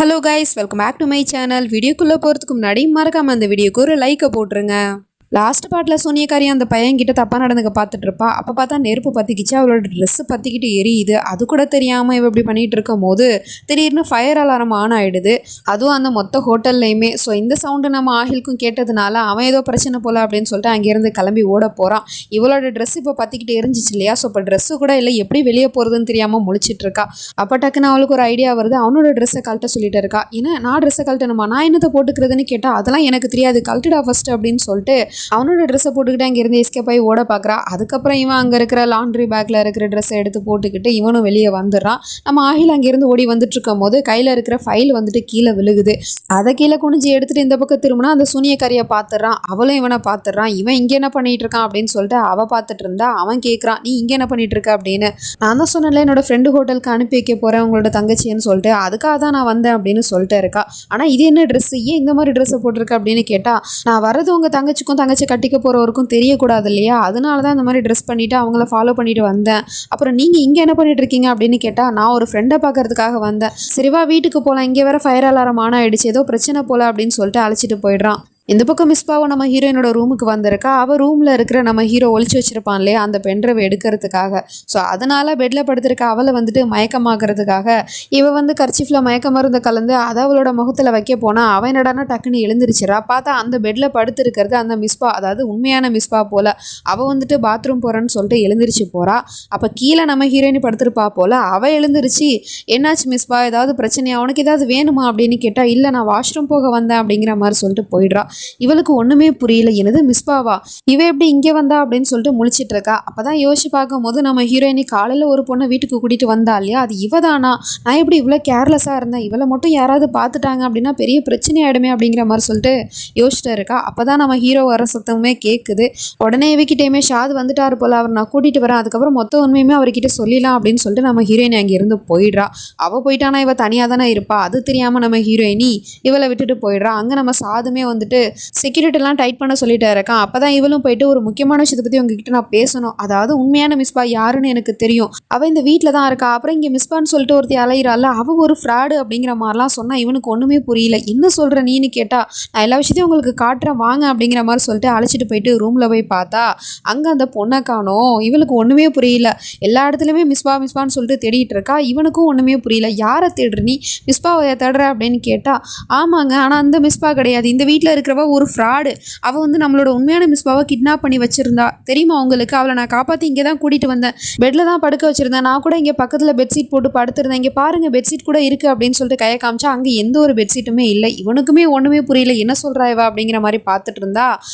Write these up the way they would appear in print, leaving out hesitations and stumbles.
Hello guys, welcome back to my channel. வீடியோக்குள்ளே போகிறதுக்கு முன்னாடி மறக்காமல் அந்த வீடியோக்கு ஒரு லைக்கை போட்டுருங்க. லாஸ்ட் பார்ட்டில் சோனியக்காரி அந்த பையன்கிட்ட தப்பாக நடந்துக்க பார்த்துட்டு இருப்பா. அப்போ பார்த்தா நெருப்பு பற்றிக்கிச்சு, அவளோட ட்ரெஸ்ஸு பற்றிக்கிட்டு எரியுது. அது கூட தெரியாமல் இவ இப்படி பண்ணிகிட்டு இருக்கும் போது திடீர்னு ஃபயர் அலாரம் ஆன் ஆகிடுது. அதுவும் அந்த மொத்த ஹோட்டல்லையுமே. ஸோ இந்த சவுண்டு நம்ம ஆகிலுக்கும் கேட்டதுனால அவன் ஏதோ பிரச்சனை போல அப்படின்னு சொல்லிட்டு அங்கேருந்து கிளம்பி ஓட போகிறான். இவளோட ட்ரெஸ் இப்போ பற்றிக்கிட்டு எரிஞ்சிச்சு இல்லையா? ஸோ இப்போ ட்ரெஸ்ஸு கூட இல்லை, எப்படி வெளியே போகிறதுன்னு தெரியாமல் முழிச்சிட்டு இருக்கா. அப்போ டக்குன்னு அவளுக்கு ஒரு ஐடியா வருது. அவனோட ட்ரெஸ்ஸை கழட்ட சொல்லிட்டு இருக்கா. ஏன்னா நான் ட்ரெஸ்ஸை கழட்டணுமா, நான் என்னத்தை போட்டுக்கிறதுன்னு கேட்டால் அதெல்லாம் எனக்கு தெரியாது, கழட்டுடா ஃபஸ்ட்டு அப்படின்னு சொல்லிட்டு அவனோட ட்ரெஸ்ஸை போட்டுக்கிட்டு அங்கேருந்து எஸ்கேப் ஆகி ஓட பார்க்குறா. அதுக்கப்புறம் இவன் அங்கே இருக்கிற லாண்ட்ரி பேக்கில் இருக்கிற ட்ரெஸ்ஸை எடுத்து போட்டுக்கிட்டு இவனும் வெளியே வந்துடுறான். நம்ம ஆகில் அங்கேருந்து ஓடி வந்துட்டு இருக்கும் போது கையில் இருக்கிற ஃபைல் வந்துட்டு கீழே விழுகுது. அதை கீழே குனிஞ்சு எடுத்துகிட்டு இந்த பக்கம் திரும்பினா அந்த சூனியக்காரியை பார்த்துடுறான். அவளும் இவனை பார்த்துடுறான். இவன் இங்கே என்ன பண்ணிகிட்டு இருக்கான் அப்படின்னு சொல்லிட்டு அவள் பார்த்துட்டு இருந்தா. அவன் கேட்குறான், நீ இங்கே என்ன பண்ணிட்டு இருக்க அப்படின்னு. நான் தான் சொன்னல என்னோட ஃப்ரெண்டு ஹோட்டலுக்கு அனுப்பி வைக்க போகிறேன் உங்களோட தங்கச்சின்னு சொல்லிட்டு, அதுக்காக தான் நான் வந்தேன் அப்படின்னு சொல்லிட்டு இருக்கா. ஆனால் இது என்ன ட்ரெஸ்ஸு, ஏன் இந்த மாதிரி ட்ரெஸ்ஸை போட்டிருக்க அப்படின்னு கேட்டால், நான் வரது உங்கள் தங்கச்சிக்கும் தங்கச்சி கட்டிக்க போகிறவருக்கும் தெரியக்கூடாது இல்லையா, அதனால தான் இந்த மாதிரி ட்ரெஸ் பண்ணிவிட்டு அவங்கள ஃபாலோ பண்ணிட்டு வந்தேன். அப்புறம் நீங்கள் இங்கே என்ன பண்ணிட்டு இருக்கீங்க அப்படின்னு கேட்டால், நான் ஒரு ஃப்ரெண்டை பார்க்கறதுக்காக வந்தேன். சரிவா வீட்டுக்கு போகலாம், இங்கே வேற ஃபயர் அலாரம் ஆன் ஆயிடுச்சு, ஏதோ பிரச்சனை போல அப்படின்னு சொல்லிட்டு அழைச்சிட்டு போயிடுறான். இந்த பக்கம் மிஸ்பாவை நம்ம ஹீரோயினோட ரூமுக்கு வந்திருக்கா. அவள் ரூமில் இருக்கிற நம்ம ஹீரோ ஒழிச்சு வச்சிருப்பான் இல்லையா அந்த பென்ட்ரைவை எடுக்கிறதுக்காக. ஸோ அதனால் பெட்டில் படுத்திருக்க அவளை வந்துட்டு மயக்கமாக்குறதுக்காக இவள் வந்து கர்ச்சிஃபில் மயக்க மருந்து கலந்து அதை அவளோட முகத்தில் வைக்க போனால் அவன் என்னடானா டக்குன்னு எழுந்திரிச்சிடா. பார்த்தா அந்த பெட்டில் படுத்திருக்கிறது அந்த மிஸ்பா, அதாவது உண்மையான மிஸ்பா போல். அவள் வந்துட்டு பாத்ரூம் போகிறேன்னு சொல்லிட்டு எழுந்திரிச்சு போகிறா. அப்போ கீழே நம்ம ஹீரோயின் படுத்திருப்பா போல். அவள் எழுந்திரிச்சு, என்னாச்சு மிஸ்பா, ஏதாவது பிரச்சனையா, அவனுக்கு ஏதாவது வேணுமா அப்படின்னு கேட்டால், இல்லை நான் வாஷ்ரூம் போக வந்தேன் அப்படிங்கிற மாதிரி சொல்லிட்டு போயிடுறா. இவளுக்கு ஒண்ணுமே புரியல, என்னது மிஸ்பாவா, இவ எப்படி இங்கே வந்தா அப்படின்னு சொல்லிட்டு முழிச்சிட்டு இருக்கா. அப்பதான் யோசிச்சு பார்க்கும் போது நம்ம ஹீரோயினி காலையில ஒரு பொண்ணை வீட்டுக்கு கூட்டிட்டு வந்தா இல்லையா, அது இவ தானா. நான் எப்படி இவ்வளோ கேர்லெஸ்ஸா இருந்தேன், இவளை மட்டும் யாராவது பார்த்துட்டாங்க அப்படின்னா பெரிய பிரச்சனை ஆயிடுமே அப்படிங்கிற மாதிரி சொல்லிட்டு யோசிச்சுட்டு இருக்கா. அப்பதான் நம்ம ஹீரோ வர சத்தமே கேட்குது. உடனே இவக்கிட்டேயுமே ஷாது வந்துட்டாரு போல, அவர் நான் கூட்டிட்டு வரேன், அதுக்கப்புறம் மொத்த உண்மையுமே அவர்கிட்ட சொல்லிடலாம் அப்படின்னு சொல்லிட்டு நம்ம ஹீரோயினி அங்கே இருந்து போயிடுறா. அவ போயிட்டானா இவ தனியா தானே இருப்பா. அது தெரியாம நம்ம ஹீரோயினி இவளை விட்டுட்டு போயிடுறா. அங்க நம்ம சாதுமே வந்துட்டு செக்யூரிட்டிலாம் டைட் பண்ண சொல்லிட்டு இருக்கான். அப்போ தான் இவளும் போயிட்டு, ஒரு முக்கியமான விஷயத்தை பற்றி உங்ககிட்ட நான் பேசணும், அதாவது உண்மையான மிஸ்பா யாருன்னு எனக்கு தெரியும், அவள் இந்த வீட்டில் தான் இருக்கா. அப்புறம் இங்கே மிஸ்பான்னு சொல்லிட்டு ஒருத்தி அலையிறாள், அவள் ஒரு ஃப்ராடு அப்படிங்கிற மாதிரிலாம் சொன்னால் இவனுக்கு ஒன்றுமே புரியல. என்ன சொல்கிற நீன்னு கேட்டால், நான் எல்லா விஷயத்தையும் உங்களுக்கு காட்டுறேன் வாங்க அப்படிங்கிற மாதிரி சொல்லிட்டு அழைச்சிட்டு போயிட்டு ரூமில் போய் பார்த்தா அங்கே அந்த பொண்ணை காணோம். இவளுக்கு ஒன்றுமே புரியல. எல்லா இடத்துலையுமே மிஸ்பா மிஸ்பான்னு சொல்லிட்டு தேடிட்டு இருக்கா. இவனுக்கும் ஒன்றுமே புரியல. யாரை தேடுற நீ, மிஸ்பாவை தேடுற அப்படின்னு கேட்டால், ஆமாங்க, ஆனால் அந்த மிஸ்பா கிடையாது, இந்த வீட்டில் இருக்கிறவ ஒரு ஃப்ராடு. அவள் வந்து நம்மளோட உண்மையான மிஸ்பாவை கிட்னாப் பண்ணி வச்சிருந்தா தெரியுமா உங்களுக்கு, அவளை நான் காப்பாற்றி இங்கே தான் கூட்டிகிட்டு வந்தேன், பெட்டில் தான் படுக்க வச்சிருந்தேன், நான் கூட இங்கே பக்கத்தில் பெட்ஷீட் போட்டு படுத்திருந்தேன், இங்கே பாருங்க பெட்ஷீட் கூட இருக்குது அப்படின்னு சொல்லிட்டு கையை காமிச்சா அங்கே எந்த ஒரு பெட்ஷீட்டுமே இல்லை. இவனுக்குமே ஒன்றுமே புரியல, என்ன சொல்கிறா இவா அப்படிங்கிற மாதிரி பார்த்துட்டு இருந்தா.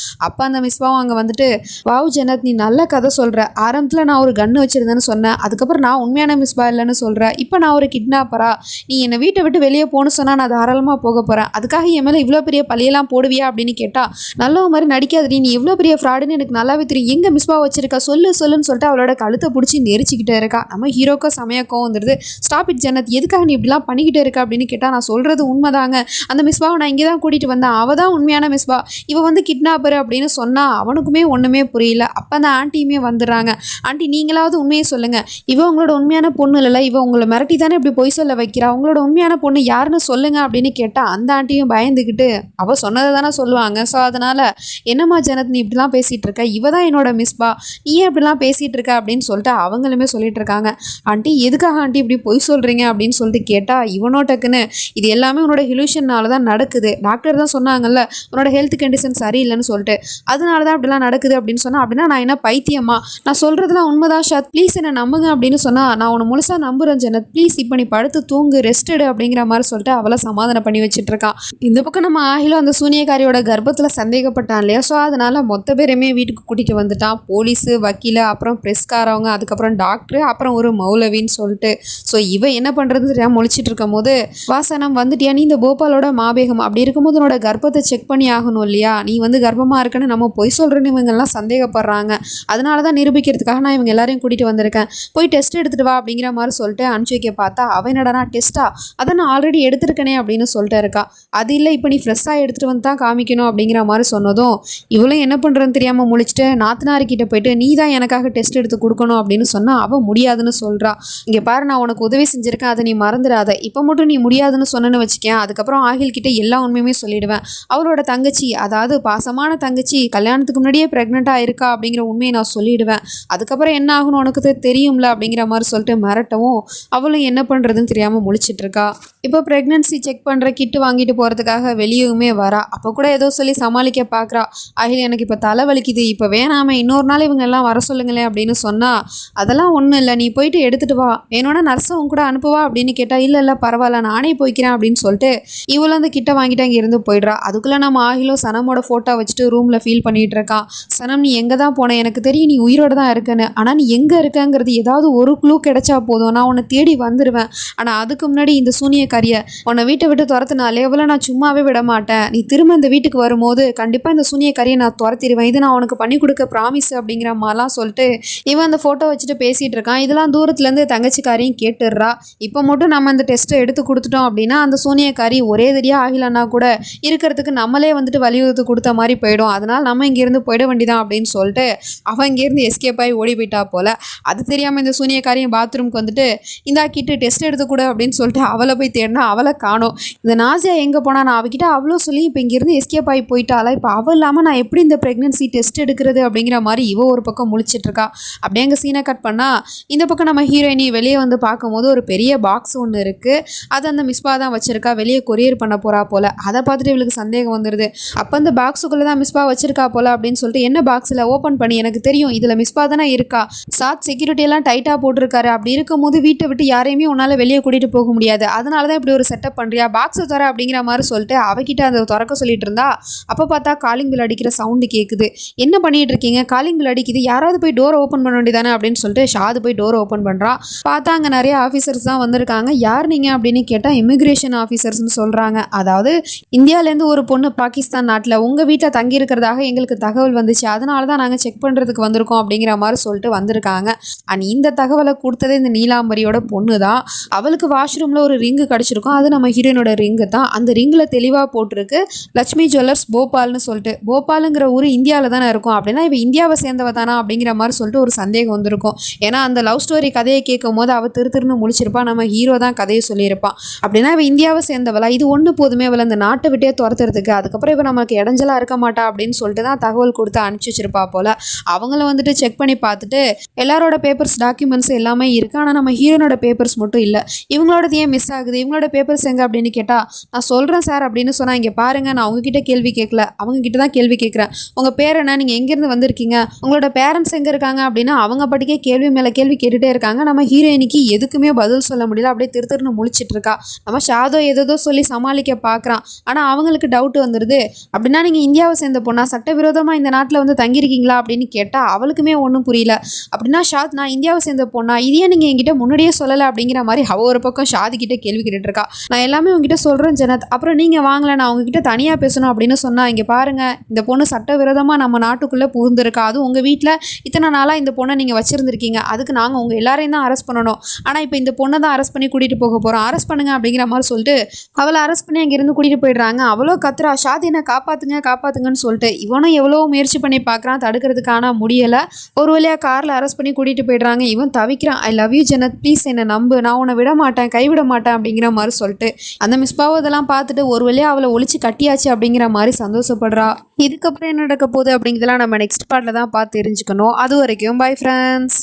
அப்போ அந்த மிஸ்பாவும் அங்கே வந்துட்டு, வாவ் ஜனத், நீ நல்ல கதை சொல்கிற, ஆரம்பத்தில் நான் ஒரு கன்று வச்சுருந்தேன்னு சொன்னேன், அதுக்கப்புறம் நான் உண்மையான மிஸ்பா இல்லைன்னு சொல்கிறேன், இப்போ நான் ஒரு கிட்னாப்பரா, நீ என்னை வீட்டை விட்டு வெளியே போகணும்னு சொன்னால் நான் தாராளமாக போக போகிறேன், அதுக்காக என் மேலே இவ்வளோ பெரிய பழியெல்லாம் போடுவியா அப்படின்னு கேட்டா, நல்ல மாதிரி நடிக்காதடி, நீ எவ்வளோ பெரிய ஃப்ராடுன்னு எனக்கு நல்லாவே தெரியும், எங்கே மிஸ்பா வச்சிருக்கா சொல்லுன்னு சொல்லிட்டு அவளோட கழுத்தை பிடிச்சி நெரிச்சிக்கிட்டே இருக்கா. நம்ம ஹீரோக்கோ சமயக்கம் வந்துடுது. ஸ்டாப் இட் ஜனத், எதுக்காக நீ இப்படிலாம் பண்ணிக்கிட்டே இருக்கா அப்படின்னு கேட்டால், நான் சொல்கிறது உண்மைதாங்க, அந்த மிஸ்பாவை நான் இங்கே தான் கூட்டிகிட்டு வந்தேன், அவள் தான் உண்மையான மிஸ்பா, இவ வந்து கிட்னாப்பர் அப்படின்னு சொன்னால் அவனுக்குமே ஒன்றுமே புரியல. அப்போ அந்த ஆண்டியுமே வந்துடுறாங்க. ஆண்டி நீங்களாவது உண்மையை சொல்லுங்கள், இவ உங்களோட உண்மையான பொண்ணு இல்லை, இவ உங்களை மிரட்டி தானே இப்படி பொய் சொல்ல வைக்கிறா, உங்களோட உண்மையான பொண்ணு யாருன்னு சொல்லுங்க அப்படின்னு கேட்டால் அந்த ஆண்டியும் பயந்துக்கிட்டு, அவள் சொன்னதை தானே சொல்லுவாங்க, ஸோ அதனால் என்னம்மா ஜனத் நீ இப்படிலாம் பேசிகிட்டு இருக்க, இவ தான் என்னோட மிஸ்பா, நீ ஏன் இப்படிலாம் பேசிகிட்டு இருக்க அப்படின்னு சொல்லிட்டு அவங்களுமே சொல்லிட்டு இருக்காங்க. ஆண்டி எதுக்காக ஆண்டி இப்படி பொய் சொல்கிறீங்க அப்படின்னு சொல்லிட்டு கேட்டால், இவனோ டக்குன்னு, இது எல்லாமே உன்னோட ஹிலூஷன்னால தான் நடக்குது, டாக்டர் தான் சொன்னாங்கல்ல உன்னோட ஹெல்த் கண்டிஷன் சரியில்லைன்னு சொல்லிட்டு, அதனால தான் அப்படிலாம் நடக்குது அப்படின்னு சொன்னால், அப்படின்னா நான் என்ன பைத்தியமா, நான் சொல்கிறதுலாம் உண்மைதான் ஷாத், ப்ளீஸ் என்னை நம்புங்க அப்படின்னு சொன்னால், நான் உன்னை முழுசாக நம்புகிறேன் ஜனத், ப்ளீஸ் இப்போ நீ படுத்து தூங்கு, ரெஸ்ட் எடு அப்படிங்கிற மாதிரி சொல்லிட்டு அவளை சமாதானம் பண்ணி வச்சுட்டு இருக்கான். இந்த பக்கம் நம்ம ஆகிலும் அந்த சூனியக்காரியோட கர்ப்பத்தில் சந்தேகப்பட்டான் இல்லையா, ஸோ அதனால் மொத்த பேருமே வீட்டுக்கு கூட்டிகிட்டு வந்துட்டான். போலீஸு, வக்கீல், அப்புறம் ப்ரெஸ்காரவங்க, அதுக்கப்புறம் டாக்டரு, அப்புறம் ஒரு மௌலவின்னு சொல்லிட்டு. ஸோ இவன் என்ன பண்ணுறது தெரியாமல் முழிச்சிட்டு இருக்கும் போது, வாசனம் வந்துட்டியா, நீ இந்த போபாலோட மாபேகம், அப்படி இருக்கும்போது உன்னோட கர்ப்பத்தை செக் பண்ணி ஆகணும் இல்லையா, நீ வந்து கர்ப்பமாக இருக்குன்னு நம்ம பொய் சொல்கிறேன்னு இவங்கெல்லாம் சந்தேகப்படுறாங்க, அதனால தான் நிரூபிக்கிறதுக்காக நான் இவங்க எல்லாரையும் கூட்டிகிட்டு வந்திருக்கேன், போய் டெஸ்ட் எடுத்துகிட்டு வா அப்படிங்கிற மாதிரி சொல்லிட்டு அனுப்பிச்சி வைக்க பார்த்தா, அவன் என்னடா டெஸ்ட்டா, அதை நான் ஆல்ரெடி எடுத்துருக்கனே அப்படின்னு சொல்லிட்டு இருக்கா. அது இல்லை, இப்போ நீ ஃப்ரெஷ்ஷாக எடுத்துகிட்டு வந்து தான் காமிக்கணும் அப்படிங்கிற மாதிரி சொன்னதும் இவளும் என்ன பண்ணுறதுன்னு தெரியாமல் முழிச்சிட்டு நாத்தனார்கிட்ட போயிட்டு நீ தான் எனக்காக டெஸ்ட் எடுத்து கொடுக்கணும் அப்படின்னு சொன்னால் அவள் முடியாதுன்னு சொல்கிறா. இங்கே பாரு, நான் உனக்கு உதவி செஞ்சுருக்கேன், அதை நீ மறந்துடாத. இப்போ மட்டும் நீ முடியாதுன்னு சொன்னேன்னு வச்சுக்கேன், அதுக்கப்புறம் ஆகில் கிட்ட எல்லா உண்மையுமே சொல்லிடுவேன். அவளோட தங்கச்சி, அதாவது பாசமான தங்கச்சி, கல்யாணத்துக்கு முன்னாடியே ப்ரெக்னெண்ட்டாக இருக்கா அப்படிங்கிற உண்மையை நான் சொல்லிடுவேன். அதுக்கப்புறம் என்ன ஆகணும் உனக்கு தெரியும்ல அப்படிங்கிற மாதிரி சொல்லிட்டு மிரட்டவும் அவளும் என்ன பண்ணுறதுன்னு தெரியாமல் முழிச்சிட்டு இருக்கா. இப்போ ப்ரெக்னன்சி செக் பண்ணுற கிட்டு வாங்கிட்டு போகிறதுக்காக வெளியவுமே வரா. அப்போ கூட ஏதோ சொல்லி சமாளிக்க பார்க்குறா. ஆகில் எனக்கு இப்போ தலை வலிக்குது, இப்போ வேணாமே, இன்னொரு நாள் இவங்க எல்லாம் வர சொல்லுங்களேன் அப்படின்னு சொன்னால் அதெல்லாம் ஒன்றும் இல்லை, நீ போயிட்டு எடுத்துகிட்டு வா, வேணும்னா நர்ஸை உன் கூட அனுப்புவா அப்படின்னு கேட்டால் இல்லை பரவாயில்ல நானே போய்க்கிறேன் அப்படின்னு சொல்லிட்டு இவளும் அந்த கிட்ட வாங்கிட்டு அங்கே இருந்து போயிடுறா. அதுக்குள்ளே நம்ம ஆகிலும் சனமோட ஃபோட்டோ வச்சுட்டு ரூமில் ஃபீல் பண்ணிகிட்டு இருக்கான். சனம், நீ எங்கே தான் போன, எனக்கு தெரியும் நீ உயிரோடு தான் இருக்கேன்னு, ஆனால் நீ எங்கே இருக்கங்கிறது ஏதாவது ஒரு க்ளூ கிடைச்சா போதும், நான் உன்னை தேடி வந்துடுவேன். ஆனால் அதுக்கு முன்னாடி இந்த சூனியக்காரியை உன்னை வீட்டை விட்டு துரத்துனாலே எவ்வளோ நான் சும்மாவே விட மாட்டேன். நீ திரும்ப இந்த வீட்டுக்கு வரும்போது கண்டிப்பாக இந்த சூனியக்காரியை நான் துரத்திடுவேன், இது நான் உனக்கு பண்ணி கொடுக்க ப்ராமிஸ் அப்படிங்கிற மாதிரிலாம் சொல்லிட்டு இவன் அந்த ஃபோட்டோ வச்சுட்டு பேசிகிட்டு இருக்கான். இதெல்லாம் தூரத்துலேருந்து தங்கச்சிக்காரியும் கேட்டுடுறா. இப்போ மட்டும் நம்ம அந்த டெஸ்ட்டை எடுத்து கொடுத்துட்டோம் அப்படின்னா அந்த சூனியக்காரி ஒரே தெரியா ஆகிலன்னா கூட இருக்கிறதுக்கு நம்மளே வந்துட்டு வலியுறுத்து கொடுத்த மாதிரி போயிடும், அதனால் நம்ம இங்கேருந்து போயிட வேண்டியதான் அப்படின்னு சொல்லிட்டு அவன் இங்கேருந்து எஸ்கேப் ஆகி ஓடி போயிட்டா போல். அது தெரியாமல் இந்த சூனியக்காரியும் பாத்ரூம்க்கு வந்துட்டு இந்தாக்கிட்டு டெஸ்ட் எடுத்துக்கூட அப்படின்னு சொல்லிட்டு அவளை போய் தேடினா அவளை காணோம். இந்த நாசியா எங்கே போனா, நான் அவகிட்ட அவ்வளோ சொல்லி இப்போ இங்கேருந்து எஸ்கேப் ஆகி போயிட்டாளா, இப்போ அவள் இல்லாமல் நான் எப்படி இந்த ப்ரெக்னன்சி டெஸ்ட் எடுக்கிறது அப்படிங்கிற மாதிரி இவ ஒரு பக்கம் முழிச்சிட்டு இருக்கா. அப்படியே அங்கே சீனை கட் பண்ணால் இந்த பக்கம் நம்ம ஹீரோயினி வெளியே வந்து பார்க்கும்போது ஒரு பெரிய பாக்ஸ் ஒன்று இருக்குது. அது அந்த மிஸ்பா தான் வச்சிருக்கா, வெளியே கொரியர் பண்ண போகிறா போல். அதை பார்த்துட்டு இவளுக்கு சந்தேகம் வந்துடுது. அப்போ அந்த பாக்ஸுக்குள்ளே தான் மிஸ்பா வச்சிருக்கா போல் அப்படின்னு சொல்லிட்டு என்ன பாக்ஸில் ஓப்பன் பண்ணி எனக்கு தெரியும் இதில் மிஸ்பா தானே இருக்கா, சாத் செக்யூரிட்டி எல்லாம் டைட்டாக போட்டிருக்காரு, அப்படி இருக்கும்போது வீட்டை விட்டு யாரையுமே உன்னால் வெளியே கூட்டிகிட்டு போக முடியாது, அதனால தான் இப்படி ஒரு செட்டப் பண்ணுறியா, பாக்ஸை தர அப்படிங்கிற மாதிரி சொல்லிட்டு அவகிட்ட அதை திறக்க சொல்லிட்டு இருந்தா. அப்போ பார்த்தா காலிங் பில் அடிக்கிற சவுண்டு கேட்குது. என்ன பண்ணிட்டு இருக்கீங்க, காலிங் பில் அடிக்குது, யாராவது போய் டோரை ஓப்பன் பண்ண வேண்டியதானே அப்படின்னு சொல்லிட்டு ஷாது போய் டோரை ஓப்பன் பண்ணுறான். பார்த்தா அங்கே நிறைய ஆஃபீஸர்ஸ் தான் வந்திருக்காங்க. யார் நீங்கள் அப்படின்னு கேட்டால் இமிக்ரேஷன் ஆஃபீஸர்ஸ்னு சொல்கிறாங்க. அதாவது இந்தியாவிலேருந்து ஒரு பொண்ணு பாகிஸ்தான் நாட்டில் உங்கள் வீட்டில் தங்கி இருக்கிறதாக எங்களுக்கு தகவல் வந்துச்சு, அதனால தான் நாங்கள் செக் பண்ணுறதுக்கு வந்திருக்கோம் அப்படிங்கிற மாதிரி சொல்லிட்டு வந்திருக்காங்க. அண்ட் இந்த தகவலை கொடுத்ததே இந்த நீலாம்பரியோட பொண்ணு தான். அவளுக்கு வாஷ்ரூமில் ஒரு ரிங்கு கிடச்சிருக்கும், அது நம்ம ஹீரோயினோட ரிங்கு தான். அந்த ரிங்கில் தெளிவாக போட்டிருக்கு லட்சுமி ஜுவல்லர்ஸ் போபால்னு சொல்லிட்டு. போபாலுங்கிற ஊர் இந்தியாவில் தானே இருக்கும், அப்படின்னா இவ இந்தியாவை சேர்ந்தவ தானா அப்படிங்கிற மாதிரி சொல்லிட்டு ஒரு சந்தேகம் வந்திருக்கும். ஏன்னா அந்த லவ் ஸ்டோரி கதையை கேட்கும் போது அவள் திருன்னு முழிச்சிருப்பா, நம்ம ஹீரோ தான் கதையை சொல்லியிருப்பான். அப்படின்னா இவ இந்தியாவை சேர்ந்தவளா, இது ஒன்று போதுமே அவளை அந்த நாட்டை விட்டே துரத்துறதுக்கு, அதுக்கப்புறம் இவ நமக்கு இடைஞ்சலாக இருக்க மாட்டா அப்படின்னு சொல்லிட்டு தான் தகவல் கொடுத்து அனுப்பிச்சி வச்சிருப்பா போல். அவங்கள வந்துட்டு செக் பண்ணி பார்த்துட்டு எல்லாரோட பேப்பர்ஸ் டாக்குமெண்ட்ஸ் எல்லாமே இருக்குது, ஆனால் நம்ம ஹீரோனோட பேப்பர்ஸ் மட்டும் இல்லை. இவங்களோடது ஏன் மிஸ் ஆகுது, இவங்களோட பேப்பர்ஸ் எங்கே அப்படின்னு கேட்டால் நான் சொல்கிறேன் சார் அப்படின்னு சொன்னால், இங்கே பாருங்கள் நான் அவங்ககிட்ட கேள்வி கேட்கல, அவங்ககிட்ட தான் கேள்வி கேட்குறேன். உங்கள் பேர் என்ன, நீங்கள் எங்கேருந்து வந்திருக்கீங்க, உங்களோட பேரண்ட்ஸ் எங்கே இருக்காங்க அப்படின்னா அவங்க பாட்டுக்கே கேள்வி மேலே கேள்வி கேட்டுகிட்டே இருக்காங்க. நம்ம ஹீரோயினிக்கு எதுக்குமே பதில் சொல்ல முடியல, அப்படியே திருன்னு முழிச்சிட்டு இருக்கா. நம்ம ஷாதோ ஏதோ சொல்லி சமாளிக்க பார்க்குறான், ஆனால் அவங்களுக்கு டவுட் வந்துடுது. அப்படின்னா நீங்கள் இந்தியாவை சேர்ந்த பொண்ணா, சட்டவிரோதமாக இந்த நாட்டில் வந்து தங்கியிருக்கீங்களா அப்படின்னு கேட்டால் அவளுக்குமே ஒன்றும் புரியல. அப்படின்னா ஷாத் நான் இந்தியாவை சேர்ந்த பொண்ணா, இதையே நீங்கள் என்கிட்ட முன்னாடியே சொல்லலை அப்படிங்கிற மாதிரி அவ ஒரு பக்கம் ஷாது கிட்ட கேள்வி கேட்டுட்டு இருக்கா. நான் எல்லாமே உங்ககிட்ட சொல்கிறேன் ஜனத், அப்புறம் நீங்கள் வாங்கலை, நான் உங்ககிட்ட தனியாக பேசணும் அப்படின்னு சொன்னால், இங்கே பாருங்கள் இந்த பொண்ணு சட்டவிரோதமாக நம்ம நாட்டுக்குள்ளே புகுந்திருக்கா, அது உங்கள் வீட்டில் இத்தனை நாளாக இந்த பொண்ணை நீங்கள் வச்சுருந்துருக்கீங்க, அதுக்கு நாங்கள் உங்கள் எல்லாரையும் தான் அரெஸ்ட் பண்ணணும், ஆனால் இப்போ இந்த பொண்ணை தான் அரெஸ்ட் பண்ணி கூட்டிகிட்டு போக போகிறோம், அரெஸ்ட் பண்ணுங்க அப்படிங்கிற மாதிரி சொல்லிட்டு அவளை அரெஸ்ட் பண்ணி அங்கேருந்து கூட்டிகிட்டு போயிடுறாங்க. அவ்வளோ கத்துறா, ஷாத் என்ன காப்பாற்றுங்கன்னு சொல்லிட்டு. இவனும் எவ்வளோ முயற்சி பண்ணி பார்க்குறான், தடுக்கிறதுக்கான முடியலை. ஒரு வழியாக காரில் அரெஸ்ட் பண்ணி கூட்டிகிட்டு போயிடுறாங்க. இவன் தவிக்கிறான், I love you Jannat, please என்னை நம்பு, நான் உன்னை விட மாட்டேன், கைவிட மாட்டேன் அப்படிங்கிற மாதிரி சொல்லிட்டு அந்த மிஸ்பாவை இதெல்லாம் பார்த்துட்டு ஒரு வழியாக அவளை ஒழிச்சு கட்டியாச்சு அப்படிங்கிற மாதிரி சந்தோஷப்படுறா. இதுக்கப்புறம் என்ன நடக்க போகுது அப்படிங்கிறதெல்லாம் நம்ம நெக்ஸ்ட் பார்ட்டில் தான் பார்த்து தெரிஞ்சுக்கணும். அது வரைக்கும் பை ஃப்ரெண்ட்ஸ்.